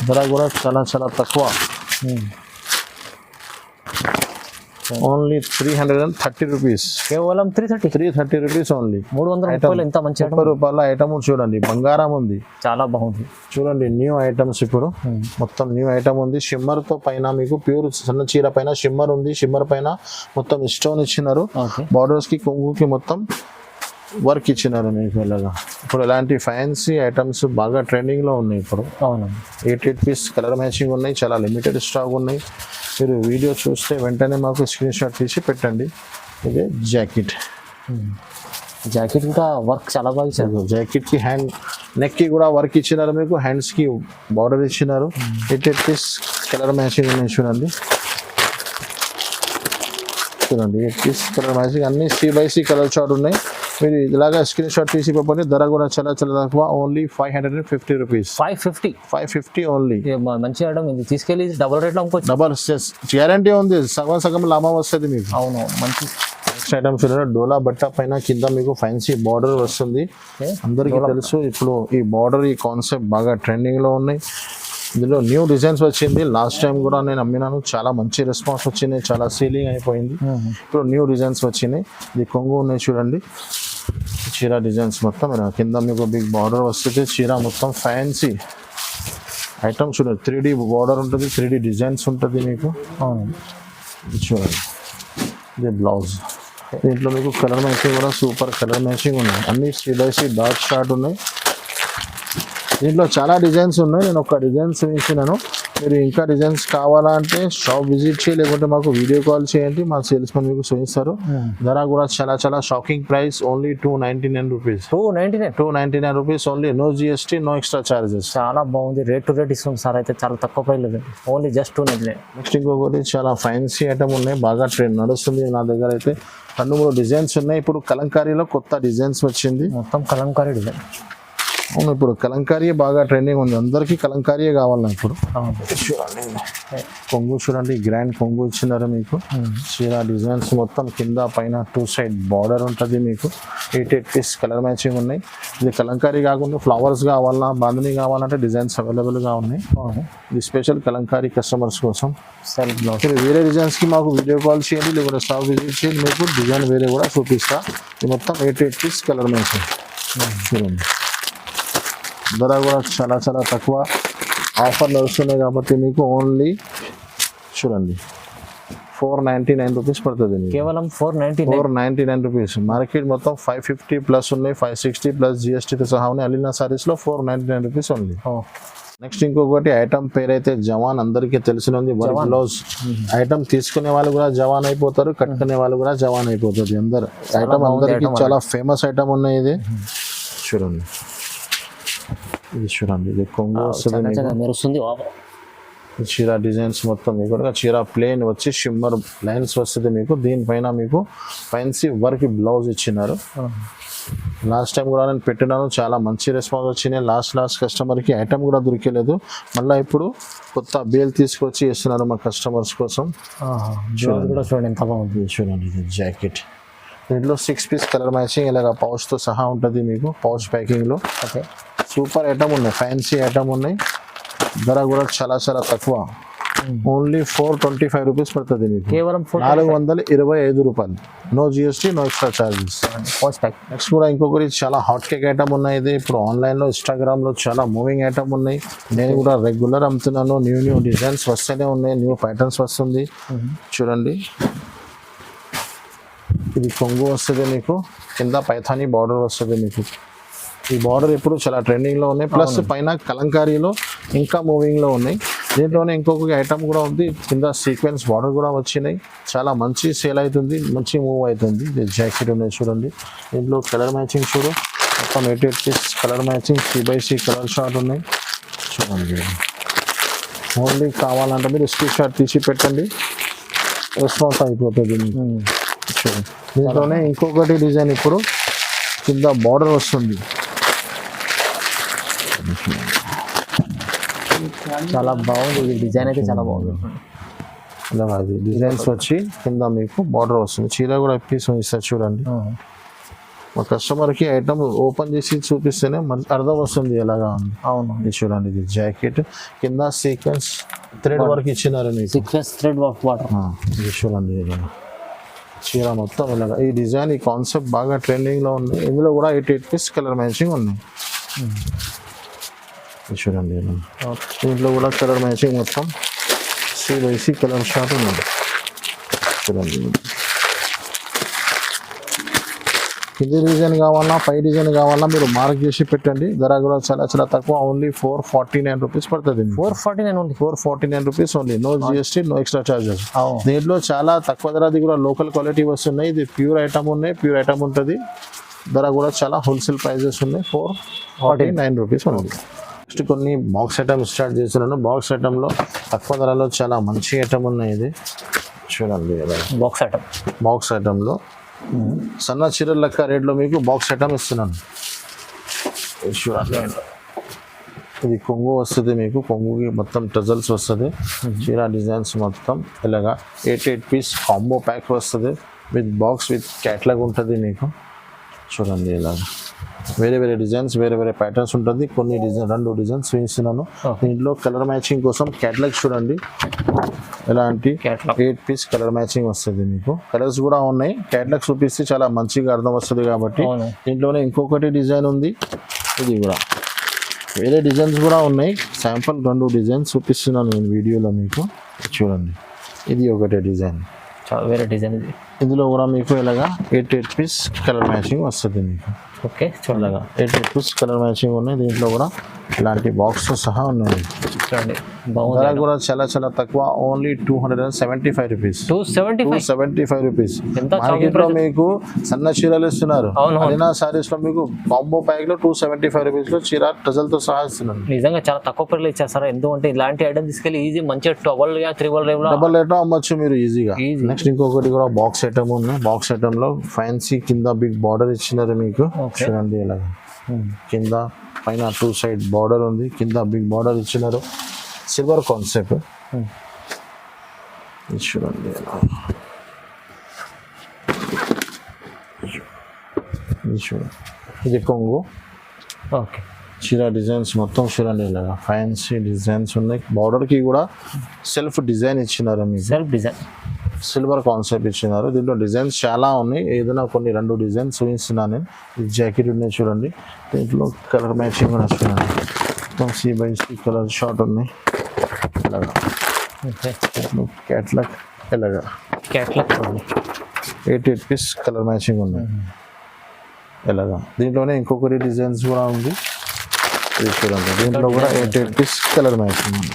ధర కూడా చాలా చాలా తక్కువ. Only 330 rupees. కేవలం 330 రూపీస్ ఓన్లీ. 300 రూపాయలు. ఎంత మంచి 30 రూపాయల ఐటమ్ చూడండి. బంగారం ఉంది, చాలా బాగుంది. చూడండి న్యూ ఐటమ్స్ ఇప్పుడు మొత్తం న్యూ ఐటమ్ ఉంది. షిమ్మర్ తో పైన మీకు ప్యూర్ సన్న చీర పైన షిమ్మర్ ఉంది. షిమ్మర్ పైన మొత్తం స్టోన్ ఇచ్చినారు. బార్డర్స్ కి కొంగుకి మొత్తం వర్క్ ఇచ్చినారు మీకు. ఇలాగా ఇప్పుడు ఇలాంటి ఫ్యాన్సీ ఐటమ్స్ బాగా ట్రెండింగ్ లో ఉన్నాయి ఇప్పుడు. అవును. 8 పీస్ కలర్ మ్యాచింగ్ ఉన్నాయి. చాలా లిమిటెడ్ స్టాక్ ఉన్నాయి. మీరు వీడియో చూస్తే వెంటనే మాకు స్క్రీన్ షాట్ తీసి పెట్టండి. ఇది జాకెట్. జాకెట్ కూడా వర్క్ చాలా బాగా ఇచ్చారు. జాకెట్ కి హ్యాండ్ నెక్ కి కూడా వర్క్ ఇచ్చినారు మీకు. హ్యాండ్స్ కి బార్డర్ ఇచ్చినారు. 8 పీస్ కలర్ మ్యాచింగ్ ఉన్నాయి చూడండి. చూడండి 8 పీస్ కలర్ మ్యాచింగ్ అన్ని C/C కలర్ చార్ట్ ఉన్నాయి. మీరు ఇలాగా స్క్రీన్ షాట్ తీసి పంపండి. ధర కూడా చాలా చాలా తక్కువ. Only 550 rupees. 550 ఓన్లీ. మంచి ఐటమ్ ఇది. తీసుకెళ్ళి డబుల్ రేట్లో అమ్ముకోవచ్చు. డబల్ గ్యారంటీ ఉంది. సగం సగం లాభం వస్తుంది మీకు. అవును మంచి నెక్స్ట్ ఐటమ్ చూడండి. డోలా బట్ట పైన కింద మీకు ఫ్యాన్సీ బార్డర్ వస్తుంది. అందరికీ తెలుసు ఇప్పుడు ఈ బార్డర్ ఈ కాన్సెప్ట్ బాగా ట్రెండింగ్ లో ఉన్నాయి. ఇందులో న్యూ డిజైన్స్ వచ్చింది. లాస్ట్ టైం కూడా నేను అమ్మినాను, చాలా మంచి రెస్పాన్స్ వచ్చినాయి, చాలా సీలింగ్ అయిపోయింది. ఇప్పుడు న్యూ డిజైన్స్ వచ్చినాయి. ఇది కొంగు ఉన్నాయి చూడండి. చీర డిజైన్స్ మొత్తం కింద మీకు బిగ్ బార్డర్ వస్తుంది. చీర మొత్తం ఫ్యాన్సీ ఐటమ్ చూడండి. 3D బార్డర్ ఉంటుంది, 3D డిజైన్స్ ఉంటుంది మీకు. ఇది చూడండి ఇది బ్లౌజ్. దీంట్లో మీకు కలర్ మ్యాచింగ్ కూడా సూపర్ కలర్ మ్యాచింగ్ ఉన్నాయి. అన్ని C/C డార్క్ షార్ట్ ఉన్నాయి. దీంట్లో చాలా డిజైన్స్ ఉన్నాయి. నేను ఒక డిజైన్స్ వేసినాను. మీరు ఇంకా డిజైన్స్ కావాలంటే షాప్ విజిట్ చేయి, లేకుంటే మాకు వీడియో కాల్ చేయండి. మా సేల్స్ మెన్ మీకు చూపిస్తారు. ధర కూడా చాలా చాలా shocking price. Only 299 rupees. 299 rupees only. No GST, no extra charges. చాలా బాగుంది. రేట్ టు రేట్ ఇస్తుంది సార్. అయితే చాలా తక్కువ ప్రైస్ లేదు. Only just 299. నెక్స్ట్ ఇంకొకటి చాలా ఫ్యాన్సీ ఐటమ్ ఉన్నాయి. బాగా ట్రెండ్ నడుస్తుంది నా దగ్గర. అయితే 2-3 డిజైన్స్ ఉన్నాయి. ఇప్పుడు కలంకారీలో కొత్త డిజైన్స్ వచ్చింది. మొత్తం కలంకారీ డిజైన్. అవును ఇప్పుడు కలంకారీ బాగా ట్రెండింగ్ ఉంది. అందరికీ కలంకారీ కావాలి ఇప్పుడు. చూడండి కొంగు చూడండి. గ్రాండ్ కొంగు ఇచ్చినారు మీకు. చీర డిజైన్స్ మొత్తం కింద పైన 2 సైడ్ బార్డర్ ఉంటుంది మీకు. 8 పీస్ కలర్ మ్యాచింగ్ ఉన్నాయి. ఇది కలంకారీ కాకుండా ఫ్లవర్స్ కావాలన్నా బాంధనీ కావాలంటే డిజైన్స్ అవైలబుల్గా ఉన్నాయి. ఇది స్పెషల్ కలంకారీ కస్టమర్స్ కోసం. మీరు వేరే డిజైన్స్కి మాకు వీడియో కాల్ చేయండి, లేకుంటే షాప్ విజిట్ చేయండి. మీకు డిజైన్ వేరే కూడా చూపిస్తా. ఇది మొత్తం 8 పీస్ కలర్ మ్యాచింగ్ చూడండి. ధర కూడా చాలా చాలా తక్కువ. ఆఫర్ నడుస్తున్నాయి కాబట్టి మీకు ఓన్లీ చూడండి 499 రూపీస్ పడుతుంది. కేవలం 499 రూపీస్. మార్కెట్ మొత్తం 550 ప్లస్ ఉన్నాయి. 560 ప్లస్ GSTతో సహా ఉన్నాయి. అలీనా సారీస్లో 499 రూపీస్ ఓన్లీ. నెక్స్ట్ ఇంకొకటి ఐటమ్ పేరు అయితే జవాన్. అందరికీ తెలిసినది వర్క్ బ్లౌజ్ ఐటమ్. తీసుకునే వాళ్ళు కూడా జవాన్ అయిపోతారు, కట్టుకునే వాళ్ళు కూడా జవాన్ అయిపోతుంది. అందరు ఐటమ్ అందరికీ చాలా ఫేమస్ ఐటమ్ ఉన్నాయి. ఇది చూడండి. ఇది చూడండి. ఇది కొంగు వస్తుంది. చీర డిజైన్స్ మొత్తం మీకు చీర ప్లేన్ వచ్చి షిమ్మర్ లైన్స్ వస్తుంది మీకు. దీనిపైన మీకు ఫ్యాన్సీ వర్క్ బ్లౌజ్ ఇచ్చినారు. లాస్ట్ టైం కూడా నేను పెట్టినాను, చాలా మంచి రెస్పాన్స్ వచ్చినాయి. లాస్ట్ కస్టమర్కి ఐటమ్ కూడా దొరికలేదు. మళ్ళీ ఇప్పుడు కొత్త బేల్ తీసుకొచ్చి ఇస్తున్నారు మా కస్టమర్స్ కోసం. చూడండి ఎంత బాగుంది. చూడండి ఇది జాకెట్. దీంట్లో 6 పీస్ కలర్ మ్యాచింగ్ ఇలాగ పౌచ్తో సహా ఉంటుంది మీకు. పౌచ్ ప్యాకింగ్లో సూపర్ ఐటమ్ ఉన్నాయి, ఫ్యాన్సీ ఐటమ్ ఉన్నాయి. ధర కూడా చాలా చాలా తక్కువ. ఓన్లీ 425 రూపీస్ పడుతుంది మీకు. కేవలం 425 రూపాయలు. No GST, no extra charges. Next కూడా ఇంకొకటి చాలా హాట్ కేక్ ఐటమ్ ఉన్నాయి. ఇది ఇప్పుడు ఆన్లైన్లో ఇన్స్టాగ్రామ్లో చాలా మూవింగ్ ఐటమ్ ఉన్నాయి. నేను కూడా రెగ్యులర్ అమ్ముతున్నాను. న్యూ డిజైన్స్ వస్తూనే ఉన్నాయి, న్యూ ప్యాటర్న్స్ వస్తుంది. చూడండి ఇది కొంగు వస్తుంది మీకు. కింద పైథానీ బార్డర్ వస్తుంది మీకు. ఈ బార్డర్ ఇప్పుడు చాలా ట్రెండింగ్లో ఉన్నాయి. ప్లస్ పైన కలంకారీలో ఇంకా మూవింగ్లో ఉన్నాయి. దీంట్లోనే ఇంకొక ఐటమ్ కూడా ఉంది. కింద సీక్వెన్స్ బార్డర్ కూడా వచ్చినాయి. చాలా మంచి సేల్ అవుతుంది, మంచి మూవ్ అవుతుంది. ఇది జాకెట్ ఉన్నాయి చూడండి. దీంట్లో కలర్ మ్యాచింగ్ చూడు. మొత్తం 8 piece colour matching. C/C colour short ఉన్నాయి చూడండి. ఓన్లీ కావాలంటే మీరు స్క్రీన్ షాట్ తీసి పెట్టండి, రెస్పాన్స్ అయిపోతుంది మీకు. చూడండి. దీంట్లోనే ఇంకొకటి డిజైన్ ఇప్పుడు కింద బార్డర్ వస్తుంది, చాలా బాగుంది ఇది డిజైన్ అయితే చాలా బాగుంది. ఇలా అది డిజైన్స్ వచ్చి కింద మీకు బార్డర్ వస్తుంది. చీర కూడా పీస్ ఇస్తారు చూడండి. మా కస్టమర్కి ఐటమ్ ఓపెన్ చేసి చూపిస్తేనే మనకి అర్థం వస్తుంది ఎలాగా ఉంది. అవును, ఇది చూడండి, ఇది జాకెట్ కింద సీక్వెన్స్ థ్రెడ్ వర్క్ ఇచ్చినారు మీకు. Sequence thread work border. ఇది చూడండి, ఇది చీర మొత్తం ఇలాగా. ఈ డిజైన్ ఈ కాన్సెప్ట్ బాగా ట్రెండింగ్లో ఉంది. ఇందులో కూడా 8 పీస్ కలర్ మ్యాచింగ్ ఉన్నాయి. ఇది చూడండి, దీంట్లో కూడా కలర్ మ్యాచింగ్ మొత్తం CYC కలర్ షార్ట్ ఉంది. చూడండి, కింది డిజైన్ కావాలన్నా పై డిజైన్ కావాలన్నా మీరు మార్క్ చేసి పెట్టండి. ధర కూడా చాలా చాలా తక్కువ, ఓన్లీ 449 రూపీస్ పడుతుంది. 449 only. 449 rupees only, no GST, no extra charges. దీంట్లో చాలా తక్కువ ధరది కూడా లోకల్ క్వాలిటీ వస్తున్నాయి. ఇది ప్యూర్ ఐటమ్ ఉన్నాయి, ప్యూర్ ఐటమ్ ఉంటుంది. ధర కూడా చాలా హోల్సేల్ ప్రైజెస్ ఉన్నాయి, 449 రూపీస్ ఉంది. నెక్స్ట్ కొన్ని బాక్స్ ఐటమ్స్ స్టార్ట్ చేస్తున్నాను. బాక్స్ ఐటంలో తక్కువ ధరలో చాలా మంచి ఐటమ్ ఉన్నాయి. ఇది చూడండి, బాక్స్ ఐటమ్. బాక్స్ ఐటంలో సన్న చీరల లెక్క రేట్లో మీకు బాక్స్ ఐటమ్ ఇస్తున్నాను. ఇది చూడండి, ఇది కొంగు వస్తుంది మీకు, కొంగుకి మొత్తం టజల్స్ వస్తుంది. చీర డిజైన్స్ మొత్తం ఇలాగా 8 పీస్ కాంబో ప్యాక్ వస్తుంది విత్ బాక్స్ విత్ క్యాట్లాగ్ ఉంటుంది మీకు. చూడండి, ఇలాగా వేరే వేరే డిజైన్స్, వేరే వేరే ప్యాటర్న్స్ ఉంటుంది. కొన్ని డిజైన్ 2 డిజైన్స్ చూపిస్తున్నాను. దీంట్లో కలర్ మ్యాచింగ్ కోసం క్యాట్లాగ్ చూడండి, ఎలాంటి 8 పీస్ కలర్ మ్యాచింగ్ వస్తుంది మీకు. కలర్స్ కూడా ఉన్నాయి, క్యాట్లాగ్ చూపిస్తే చాలా మంచిగా అర్థం వస్తుంది కాబట్టి. దీంట్లోనే ఇంకొకటి డిజైన్ ఉంది, ఇది కూడా వేరే డిజైన్స్ కూడా ఉన్నాయి. శాంపుల్ 2 డిజైన్స్ చూపిస్తున్నాను నేను వీడియోలో మీకు. చూడండి, ఇది ఒకటే డిజైన్, వేరే డిజైన్. ఇది ఇందులో కూడా మీకు ఇలాగా 8 పీస్ కలర్ మ్యాచింగ్ వస్తుంది మీకు. ఓకే, చూడగా 8 పీస్ కలర్ మ్యాచింగ్ ఉన్నాయి. దీంట్లో కూడా ఇలాంటి బాక్స్ సహా ఉన్నాయి. చూడండి, ధర కూడా చాలా చాలా తక్కువ, ఓన్లీ 275 రూపీస్. 275 రూపీస్. మార్కెట్లో మీకు సన్న చీరలు ఇస్తున్నారు, అలీనా సారీస్ లో మీకు కాంబో ప్యాక్ లో 275 రూపీస్ లో చీర టజల్తో సహా ఇస్తున్నారు. నిజంగా చాలా తక్కువ ప్రైస్ ఇచ్చేస్తారు. ఎందుకంటే ఇలాంటి ఐటమ్ తీసుకెళ్ళి ఈజీ మంచిగా డబల్ రేట్ అమ్మచ్చు మీరు ఈజీగా. నెక్స్ట్ ఇంకొకటి కూడా బాక్స్ ఐటమ్ ఉంది. బాక్స్ ఐటమ్ లో ఫ్యాన్సీ కింద బిగ్ బార్డర్ ఇచ్చినారు మీకు. చూడండి, ఇలా కింద పైన 2 సైడ్ బార్డర్ ఉంది, కింద బిగ్ బార్డర్ ఇచ్చినారు. Silver concept. చూడండి, ఇది కొంగు. ఓకే, చీర డిజైన్స్ మొత్తం చూడండి, ఇలాగా ఫ్యాన్సీ డిజైన్స్ ఉన్నాయి. బార్డర్కి కూడా సెల్ఫ్ డిజైన్ ఇచ్చినారు మీకు. సెల్ఫ్ డిజైన్, సిల్వర్ కాన్సెప్ట్ ఇచ్చినారు. దీంట్లో డిజైన్స్ చాలా ఉన్నాయి, ఏదైనా కొన్ని 2 డిజైన్స్ చూపిస్తున్నాను నేను. ఈ జాకెట్ ఉన్నాయి చూడండి, దీంట్లో కలర్ మ్యాచింగ్ కూడా చూడండి. మొత్తం CYC కలర్ షార్ట్ ఉన్నాయి. ఇలాగా క్యాట్లాగ్, ఇలాగా 8 పీస్ కలర్ మ్యాచింగ్ ఉన్నాయి. ఇలాగా దీంట్లోనే ఇంకొకటి డిజైన్స్ కూడా ఉంది. ఇది చూడండి, దీంట్లో కూడా 8 పీస్ కలర్ మ్యాచింగ్ ఉంది.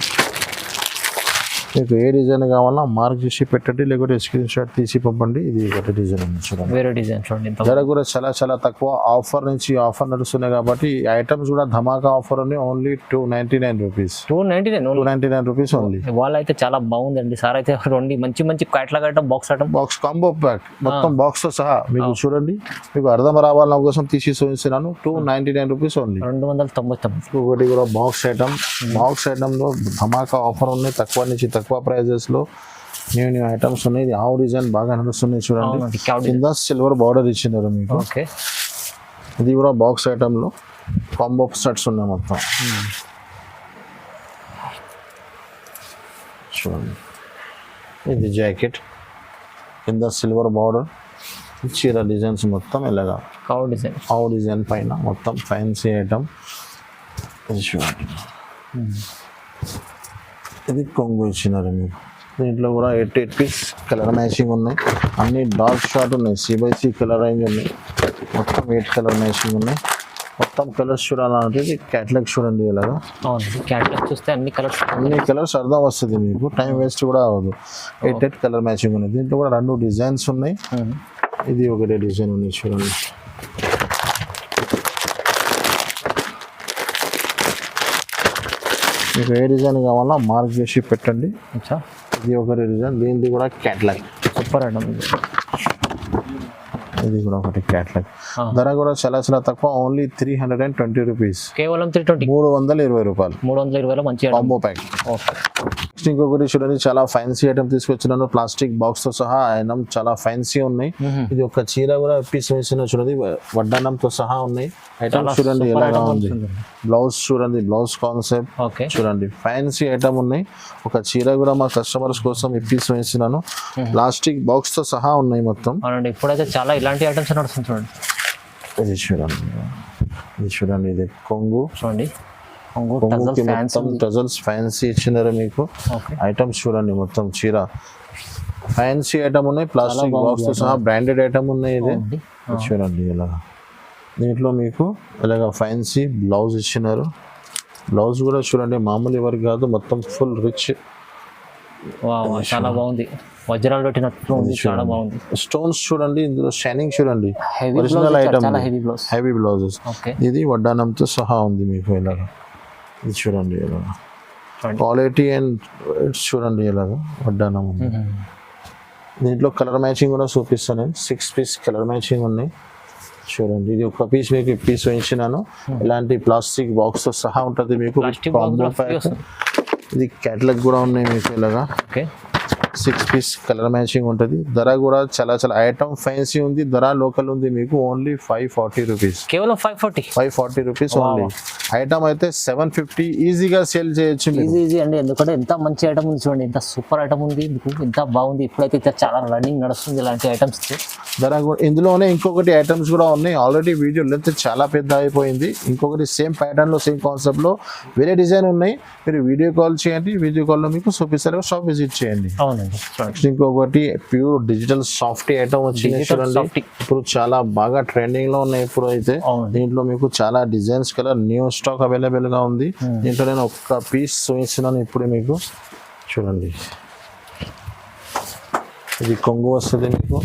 మీకు ఏ డిజైన్ కావాలన్నా మార్క్ చేసి పెట్టండి, లేకపోతే స్క్రీన్ షాట్ తీసి పంపండి. ఇది ఒకటి డిజైన్ ఉంది చూడండి, వేరే డిజైన్ చూడండి. ధర కూడా చాలా చాలా తక్కువ, ఆఫర్ నుంచి ఆఫర్ నడుస్తున్నాయి కాబట్టి ఈ ఐటమ్స్ కూడా ధమాకా ఆఫర్ ఉన్నాయి. Only 299 rupees. 299 rupees only. వాళ్ళు అయితే చాలా బాగుందండి. సార్ అయితే 2 మంచి మంచి catalogue item, box item, box combo pack మొత్తం బాక్స్ తో సహా మీకు. చూడండి, మీకు అర్థం రావాలన్న కోసం తీసి చూపిస్తున్నాను. 299 రూపీస్ ఓన్లీ, 299. ఒకటి కూడా బాక్స్ ఐటమ్. బాక్స్ ఐటమ్ లో ధమాకా ఆఫర్ ఉన్నాయి, తక్కువ నుంచి తక్కువ ప్రైజెస్ లో న్యూ ఐటమ్స్ ఉన్నాయి. ఇది ఆవు డిజైన్ బాగా నడుస్తున్నాయి చూడండి, కింద సిల్వర్ బార్డర్ ఇచ్చినారు మీకు. ఓకే, ఇది కూడా బాక్స్ ఐటమ్ లో కాంబో సెట్స్ ఉన్నాయి మొత్తం. చూడండి, ఇది జాకెట్ కింద సిల్వర్ బార్డర్, చీర డిజైన్స్ మొత్తం ఇలాగా ఆవు డిజైన్ పైన మొత్తం ఫ్యాన్సీ ఐటమ్. ఇది చూడండి, ఇది కొంగు ఇచ్చినారు మీకు. దీంట్లో కూడా 8 పీస్ కలర్ మ్యాచింగ్ ఉన్నాయి. అన్ని డార్క్ షార్ట్ ఉన్నాయి, CYC కలర్ రేంజ్ ఉన్నాయి. మొత్తం 8 కలర్ మ్యాచింగ్ ఉన్నాయి. మొత్తం కలర్స్ చూడాలంటే క్యాటలాగ్ చూడండి, ఇలాగా క్యాటలాగ్ చూస్తే అన్ని కలర్స్ అర్థం వస్తుంది మీకు, టైం వేస్ట్ కూడా అవ్వదు. 8 కలర్ మ్యాచింగ్ ఉన్నాయి. దీంట్లో కూడా 2 డిజైన్స్ ఉన్నాయి. ఇది ఒకటే డిజైన్ ఉంది చూడండి. మీకు ఏ డిజైన్ కావాలన్నా మార్క్ చేసి పెట్టండి. అచ్చా ఇది ఒకటి డిజైన్, దీనిది కూడా క్యాట్లాగ్. సూపర్ ఐటమ్ ఇది. ఇది కూడా ఒకటి క్యాట్లాగ్. ధర కూడా చాలా చాలా తక్కువ, ఓన్లీ 320 రూపీస్. కేవలం 320, 320 రూపాయలు. 320 మంచి ఐటమ్. Combo pack. ఓకే. ఇంకొకటి చూడండి, చాలా ఫ్యాన్సీ ఐటమ్ తీసుకొచ్చినాను. ప్లాస్టిక్ బాక్స్ తో సహా ఐటమ్ చాలా ఫ్యాన్సీ ఉన్నాయి. ఇది ఒక చీర కూడా పీస్ వేసిన చూడండి, వడ్డానంతో సహా ఉన్నాయి. ఐటమ్ చూడండి ఎలాగా ఉంది. బ్లౌజ్ చూడండి, బ్లౌజ్ కాన్సెప్ట్ ఓకే చూడండి, ఫ్యాన్సీ ఐటమ్ ఉన్నాయి. ఒక చీర కూడా మా కస్టమర్స్ కోసం పీస్ వేసినాను. ప్లాస్టిక్ బాక్స్ తో సహా ఉన్నాయి మొత్తం. అవునండి, ఇప్పుడైతే చాలా ఇలాంటి ఐటమ్స్ నడుస్తుంది చూడండి. ఇది చూడండి, ఇది చూడండి, ఇది కొంగు చూడండి, కొంగుకి మొత్తం టజల్స్ ఫ్యాన్సీ ఇచ్చినారు మీకు. ఐటమ్స్ చూడండి, మొత్తం చీర ఫ్యాన్సీ ఐటమ్ ఉన్నాయి. ప్లాస్టిక్ బాక్స్ తో సహా బ్రాండెడ్ ఐటమ్ ఉన్నాయి. ఇది చూడండి ఇలా, దీంట్లో మీకు ఇలాగ ఫ్యాన్సీ బ్లౌజ్ ఇచ్చినారు. బ్లౌజ్ కూడా చూడండి మామూలు ఎవరికి కాదు, మొత్తం ఫుల్ రిచ్. చాలా బాగుంది, వజ్రాలు పెట్టినట్లు ఉంది, చాలా బాగుంది. స్టోన్స్ చూడండి, ఇందులో షైనింగ్ చూడండి, heavy original item, heavy blouses. ఇది వడ్డానంతో సహా ఉంది మీకు ఇలాగా. ఇది చూడండి ఇలాగా, క్వాలిటీ అండ్ చూడండి ఇలాగా వడ్డానం ఉంది. దీంట్లో కలర్ మ్యాచింగ్ కూడా చూపిస్తాను. 6 పీస్ కలర్ మ్యాచింగ్ ఉన్నాయి చూడండి. ఇది ఒక పీస్ మీకు పీస్ వేయించినాను. ఇలాంటి ప్లాస్టిక్ బాక్స్ తో సహా ఉంటుంది మీకు. ఇది క్యాటలాగ్ కూడా ఉన్నాయి మీకు ఇలాగా. 6 పీస్ కలర్ మ్యాచింగ్ ఉంటుంది. ధర కూడా చాలా చాలా ఐటమ్ ఫ్యాన్సీ ఉంది. ధర లోకల్ ఉంది మీకు ఓన్లీ 540 రూపీస్. కేవలం 540 రూపీస్ ఓన్లీ. ఐటమ్ అయితే 750 ఈజీగా సేల్ చేయొచ్చు. ఈజీ అండి, ఎందుకంటే ఎంత మంచి ఐటమ్ ఉంది చూడండి, ఎంత సూపర్ ఐటమ్ ఉంది మీకు, ఎంత బాగుంది. ఇప్పుడైతే చాలా రన్నింగ్ నడుస్తుంది ఇలాంటి ఐటమ్స్. ధర కూడా ఇందులోనే ఇంకొకటి ఐటమ్స్ కూడా ఉన్నాయి. ఆల్రెడీ వీడియో లెంత్ చాలా పెద్ద అయిపోయింది. ఇంకొకటి సేమ్ ప్యాటర్న్ లో సేమ్ కాన్సెప్ట్ లో వేరే డిజైన్ ఉన్నాయి. మీరు వీడియో కాల్ చేయండి, వీడియో కాల్ లో మీకు చూపిస్తారు, షాప్ విజిట్ చేయండి. ఇంకొకటి ప్యూర్ డిజిటల్ సాఫ్ట్ ఐటమ్ వచ్చింది చూడండి. ఇప్పుడు చాలా బాగా ట్రెండింగ్ లో ఉన్నాయి ఇప్పుడు అయితే. దీంట్లో మీకు చాలా designs colour new stock available గా ఉంది. దీంట్లో నేను ఒక్క పీస్ చూపిస్తున్నాను ఇప్పుడు మీకు చూడండి. ఇది కొంగు వస్తుంది మీకు.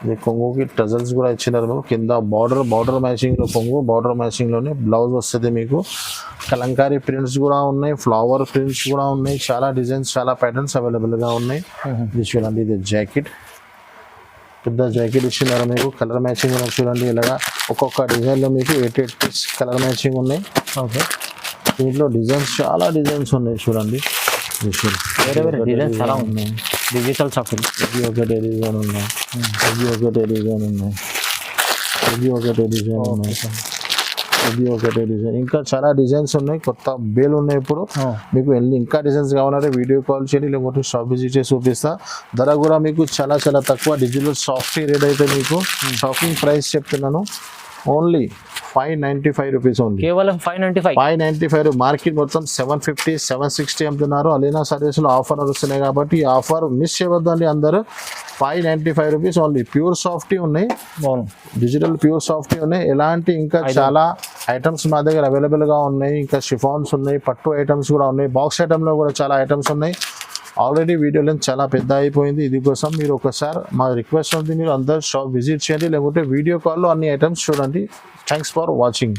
ఇది కొంగుకి టజల్స్ కూడా ఇచ్చినారు మీకు. కింద బార్డర్ మ్యాచింగ్ లో కొంగు, బార్డర్ మ్యాచింగ్ లోనే బ్లౌజ్ వస్తుంది మీకు. కలంకారీ ప్రింట్స్ కూడా ఉన్నాయి, ఫ్లవర్ ప్రింట్స్ కూడా ఉన్నాయి. చాలా డిజైన్స్, చాలా ప్యాటర్న్స్ అవైలబుల్ గా ఉన్నాయి. ఇది చూడండి, ఇది జాకెట్, పెద్ద జాకెట్ ఇచ్చినారు మీకు. కలర్ మ్యాచింగ్ చూడండి ఇలాగా. ఒక్కొక్క డిజైన్ లో మీకు 8 పీస్ కలర్ మ్యాచింగ్ ఉన్నాయి. దీంట్లో డిజైన్స్ చాలా డిజైన్స్ ఉన్నాయి చూడండి. చాలా ఉన్నాయి. డిజిటల్ షాపింగ్ ఇది ఒకటే డిజైన్ ఉన్నాయి, ఇది ఒకటే డిజైన్ ఉన్నాయి, ఇది ఒకటే డిజైన్ ఉన్నాయి, ఇది ఒకటే డిజైన్. ఇంకా చాలా డిజైన్స్ ఉన్నాయి, కొత్త బేల్ ఉన్నాయి ఇప్పుడు. మీకు ఇంకా డిజైన్స్ కావాలంటే వీడియో కాల్ చేయండి, లేకపోతే షాప్ విజిట్ చేసి చూపిస్తా. ధర కూడా మీకు చాలా చాలా తక్కువ. డిజిటల్ సాఫ్ట్వేర్ రేట్ అయితే మీకు షాపింగ్ ప్రైస్ చెప్తున్నాను ఓన్లీ 595 రూపీస్ ఓన్లీ. కేవలం 595. మార్కెట్ మొత్తం 750, 760 అమ్ముతున్నారు. అలీనా సర్వీస్ లో ఆఫర్ వస్తున్నాయి కాబట్టి ఈ ఆఫర్ మిస్ చేయవద్దు అండి అందరూ. 595 రూపీస్ ఓన్లీ. ప్యూర్ సాఫ్టీ ఉన్నాయి, డిజిటల్ ప్యూర్ సాఫ్టీ ఉన్నాయి. ఎలాంటి ఇంకా చాలా ఐటమ్స్ మా దగ్గర అవైలబుల్ గా ఉన్నాయి. ఇంకా షిఫాన్స్ ఉన్నాయి, పట్టు ఐటమ్స్ కూడా ఉన్నాయి. బాక్స్ ఐటమ్ లో కూడా చాలా ఐటమ్స్ ఉన్నాయి. ఆల్రెడీ వీడియో లెంత్ చాలా పెద్ద అయిపోయింది. ఇది కోసం మీరు ఒకసారి మా రిక్వెస్ట్ ఉంది, మీరు అందరు షాప్ విజిట్ చేయండి, లేకుంటే వీడియో కాల్లో అన్ని ఐటమ్స్ చూడండి. Thanks for watching.